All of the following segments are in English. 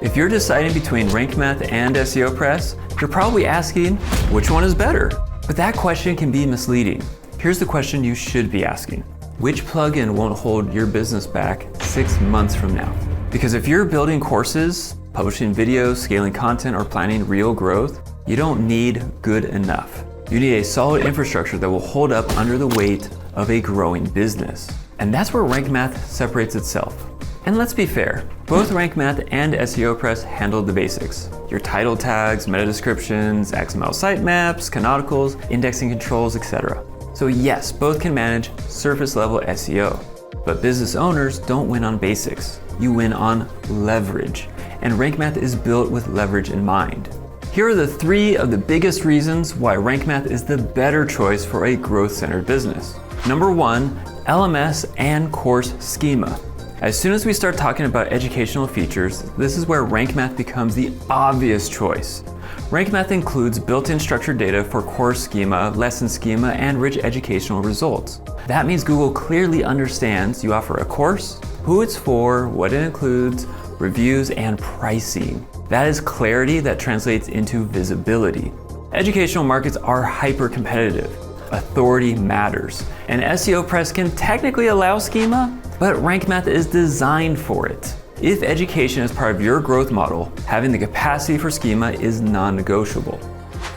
If you're deciding between RankMath and SEOPress, you're probably asking, which one is better? But that question can be misleading. Here's the question you should be asking. Which plugin won't hold your business back 6 months from now? Because if you're building courses, publishing videos, scaling content, or planning real growth, you don't need good enough. You need a solid infrastructure that will hold up under the weight of a growing business. And that's where RankMath separates itself. And let's be fair, both RankMath and SEOPress handle the basics. Your title tags, meta descriptions, XML sitemaps, canonicals, indexing controls, etc. So yes, both can manage surface level SEO. But business owners don't win on basics. You win on leverage. And RankMath is built with leverage in mind. Here are the 3 of the biggest reasons why RankMath is the better choice for a growth-centered business. Number 1, LMS and course schema. As soon as we start talking about educational features, this is where RankMath becomes the obvious choice. RankMath includes built-in structured data for course schema, lesson schema, and rich educational results. That means Google clearly understands you offer a course, who it's for, what it includes, reviews, and pricing. That is clarity that translates into visibility. Educational markets are hyper-competitive. Authority matters. And SEOPress can technically allow schema, but RankMath is designed for it. If education is part of your growth model, having the capacity for schema is non-negotiable.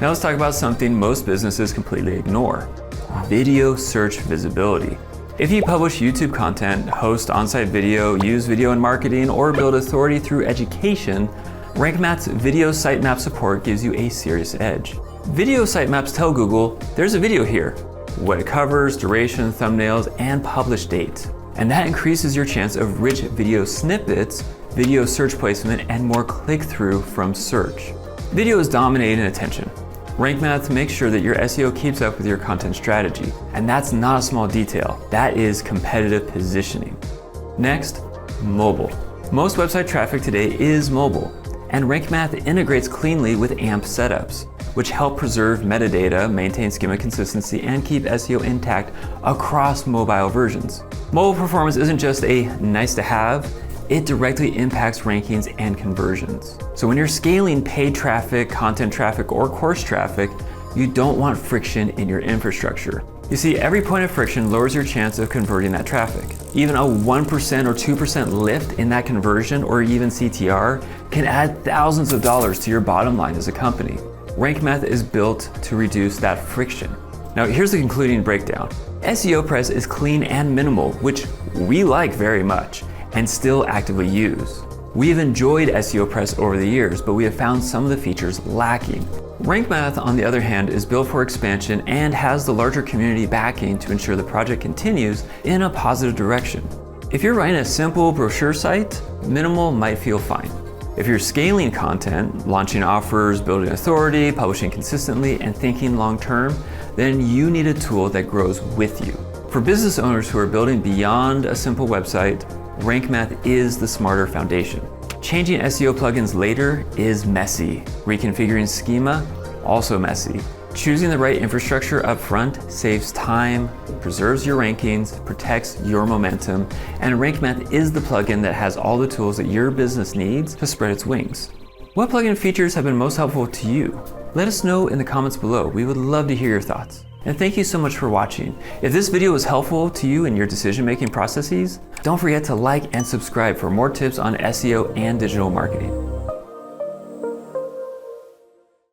Now let's talk about something most businesses completely ignore: video search visibility. If you publish YouTube content, host on-site video, use video in marketing, or build authority through education, RankMath's video sitemap support gives you a serious edge. Video sitemaps tell Google, there's a video here, what it covers, duration, thumbnails, and publish date. And that increases your chance of rich video snippets, video search placement, and more click-through from search. Video is dominating attention. RankMath makes sure that your SEO keeps up with your content strategy. And that's not a small detail. That is competitive positioning. Next, mobile. Most website traffic today is mobile. And RankMath integrates cleanly with AMP setups, which help preserve metadata, maintain schema consistency, and keep SEO intact across mobile versions. Mobile performance isn't just a nice to have, it directly impacts rankings and conversions. So when you're scaling paid traffic, content traffic, or course traffic, you don't want friction in your infrastructure. You see, every point of friction lowers your chance of converting that traffic. Even a 1% or 2% lift in that conversion, or even CTR, can add thousands of dollars to your bottom line as a company. RankMath is built to reduce that friction. Now here's the concluding breakdown. SEOPress is clean and minimal, which we like very much, and still actively use. We have enjoyed SEOPress over the years, but we have found some of the features lacking. RankMath, on the other hand, is built for expansion and has the larger community backing to ensure the project continues in a positive direction. If you're writing a simple brochure site, minimal might feel fine. If you're scaling content, launching offers, building authority, publishing consistently, and thinking long-term, then you need a tool that grows with you. For business owners who are building beyond a simple website, RankMath is the smarter foundation. Changing SEO plugins later is messy. Reconfiguring schema, also messy. Choosing the right infrastructure up front saves time, preserves your rankings, protects your momentum, and RankMath is the plugin that has all the tools that your business needs to spread its wings. What plugin features have been most helpful to you? Let us know in the comments below. We would love to hear your thoughts. And thank you so much for watching. If this video was helpful to you in your decision-making processes, don't forget to like and subscribe for more tips on SEO and digital marketing.